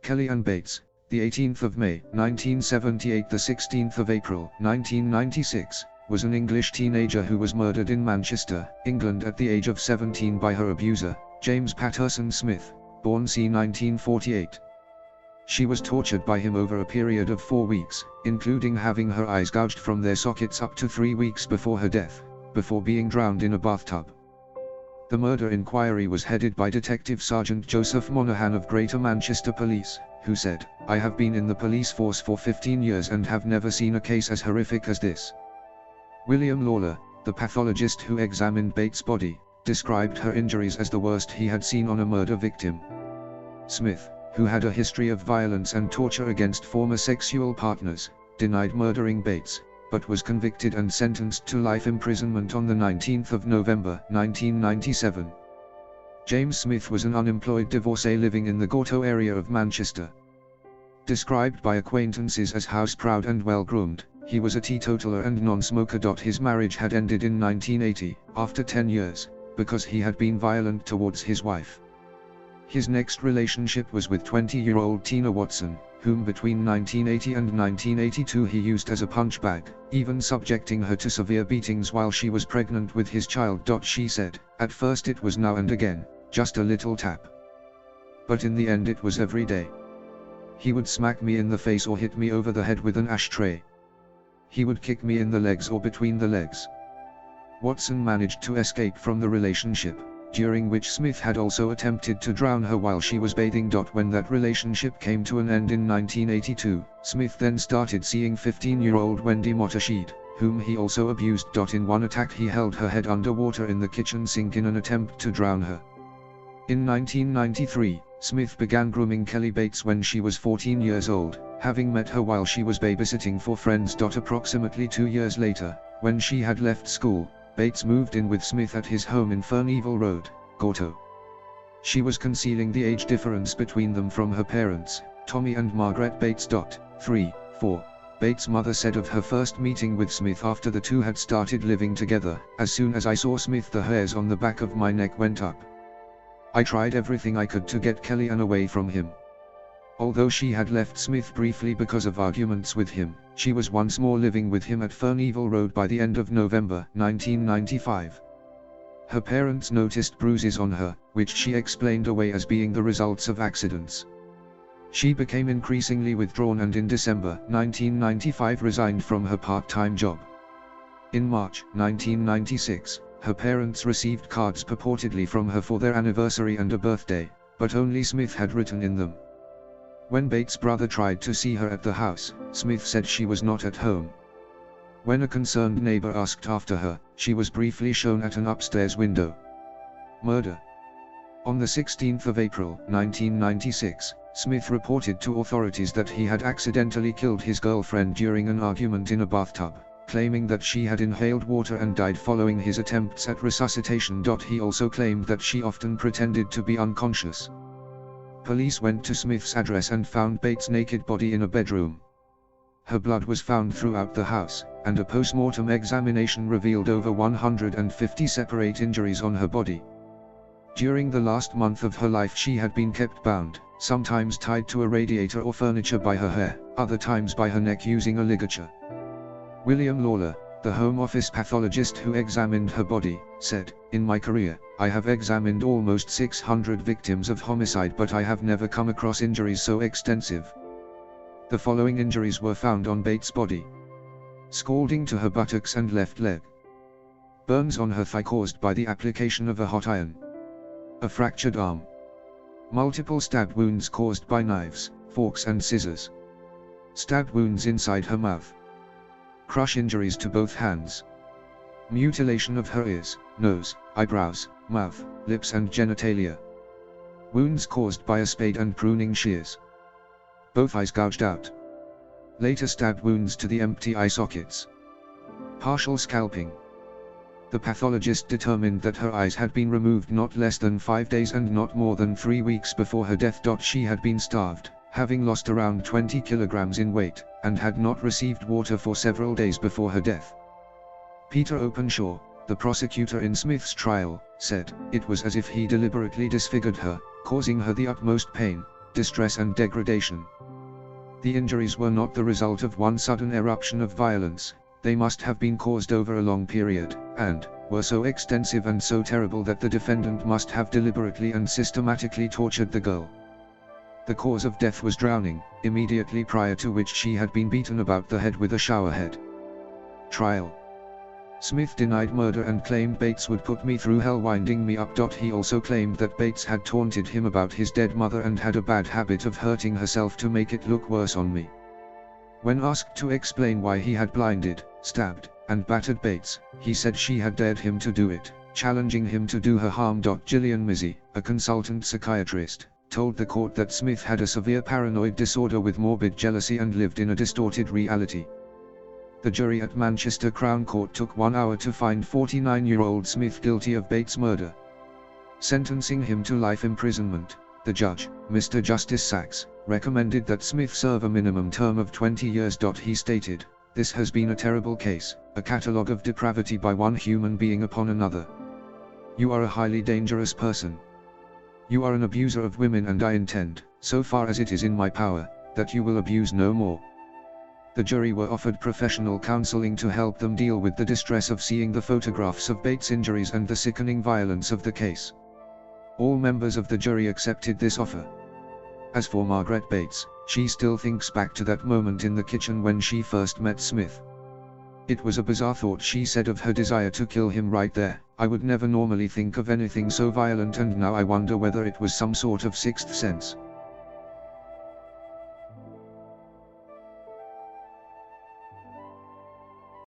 Kelly Ann Bates, the 18th of May, 1978, the 16th of April, 1996, was an English teenager who was murdered in Manchester, England at the age of 17 by her abuser, James Patterson Smith, born c. 1948. She was tortured by him over a period of 4 weeks, including having her eyes gouged from their sockets up to 3 weeks before her death, before being drowned in a bathtub. The murder inquiry was headed by Detective Sergeant Joseph Monaghan of Greater Manchester Police, who said, "I have been in the police force for 15 years and have never seen a case as horrific as this." William Lawler, the pathologist who examined Bates' body, described her injuries as the worst he had seen on a murder victim. Smith, who had a history of violence and torture against former sexual partners, denied murdering Bates, but was convicted and sentenced to life imprisonment on the 19th of November, 1997. James Smith was an unemployed divorcee living in the Gorto area of Manchester. Described by acquaintances as house-proud and well-groomed, he was a teetotaler and non-smoker. His marriage had ended in 1980, after 10 years, because he had been violent towards his wife. His next relationship was with 20-year-old Tina Watson, whom between 1980 and 1982 he used as a punch bag, even subjecting her to severe beatings while she was pregnant with his child. She said, "At first it was now and again, just a little tap. But in the end it was every day. He would smack me in the face or hit me over the head with an ashtray. He would kick me in the legs or between the legs." Watson managed to escape from the relationship, during which Smith had also attempted to drown her while she was bathing. When that relationship came to an end in 1982, Smith then started seeing 15-year-old Wendy Mottersheed, whom he also abused. In one attack he held her head underwater in the kitchen sink in an attempt to drown her. In 1993, Smith began grooming Kelly Bates when she was 14 years old, having met her while she was babysitting for friends. Approximately 2 years later, when she had left school, Bates moved in with Smith at his home in Ferneville Road, Gorto. She was concealing the age difference between them from her parents, Tommy and Margaret Bates. 3-4. Bates' mother said of her first meeting with Smith after the two had started living together, "As soon as I saw Smith, the hairs on the back of my neck went up. I tried everything I could to get Kelly Ann away from him." Although she had left Smith briefly because of arguments with him, she was once more living with him at Ferneville Road by the end of November 1995. Her parents noticed bruises on her, which she explained away as being the results of accidents. She became increasingly withdrawn and in December 1995 resigned from her part-time job. In March 1996, her parents received cards purportedly from her for their anniversary and a birthday, but only Smith had written in them. When Bates' brother tried to see her at the house, Smith said she was not at home. When a concerned neighbor asked after her, she was briefly shown at an upstairs window. Murder. On the 16th of April 1996, Smith reported to authorities that he had accidentally killed his girlfriend during an argument in a bathtub, claiming that she had inhaled water and died following his attempts at resuscitation. He also claimed that she often pretended to be unconscious. Police went to Smith's address and found Bates' naked body in a bedroom. Her blood was found throughout the house, and a post-mortem examination revealed over 150 separate injuries on her body. During the last month of her life she had been kept bound, sometimes tied to a radiator or furniture by her hair, other times by her neck using a ligature. William Lawler, the Home Office pathologist who examined her body, said, "In my career, I have examined almost 600 victims of homicide, but I have never come across injuries so extensive." The following injuries were found on Bates' body: scalding to her buttocks and left leg, burns on her thigh caused by the application of a hot iron, a fractured arm, multiple stab wounds caused by knives, forks and scissors, stab wounds inside her mouth, crush injuries to both hands, mutilation of her ears, nose, eyebrows, mouth, lips and genitalia, wounds caused by a spade and pruning shears, both eyes gouged out, later stab wounds to the empty eye sockets, partial scalping. The pathologist determined that her eyes had been removed not less than 5 days and not more than 3 weeks before her death. She had been starved, having lost around 20 kilograms in weight, and had not received water for several days before her death. Peter Openshaw, the prosecutor in Smith's trial, said, "It was as if he deliberately disfigured her, causing her the utmost pain, distress and degradation. The injuries were not the result of one sudden eruption of violence, they must have been caused over a long period, and were so extensive and so terrible that the defendant must have deliberately and systematically tortured the girl. The cause of death was drowning, immediately prior to which she had been beaten about the head with a showerhead. Trial. Smith denied murder and claimed Bates would put me through hell winding me up. He also claimed that Bates had taunted him about his dead mother and had a bad habit of hurting herself to make it look worse on me. When asked to explain why he had blinded, stabbed, and battered Bates, he said she had dared him to do it, challenging him to do her harm. Gillian Mizzi, a consultant psychiatrist, told the court that Smith had a severe paranoid disorder with morbid jealousy and lived in a distorted reality. The jury at Manchester Crown Court took 1 hour to find 49-year-old Smith guilty of Bates' murder. Sentencing him to life imprisonment, the judge, Mr. Justice Sachs, recommended that Smith serve a minimum term of 20 years. He stated, "This has been a terrible case, a catalogue of depravity by one human being upon another. You are a highly dangerous person. You are an abuser of women, and I intend, so far as it is in my power, that you will abuse no more." The jury were offered professional counseling to help them deal with the distress of seeing the photographs of Bates' injuries and the sickening violence of the case. All members of the jury accepted this offer. As for Margaret Bates, she still thinks back to that moment in the kitchen when she first met Smith. "It was a bizarre thought," she said, of her desire to kill him right there. "I would never normally think of anything so violent, and now I wonder whether it was some sort of sixth sense."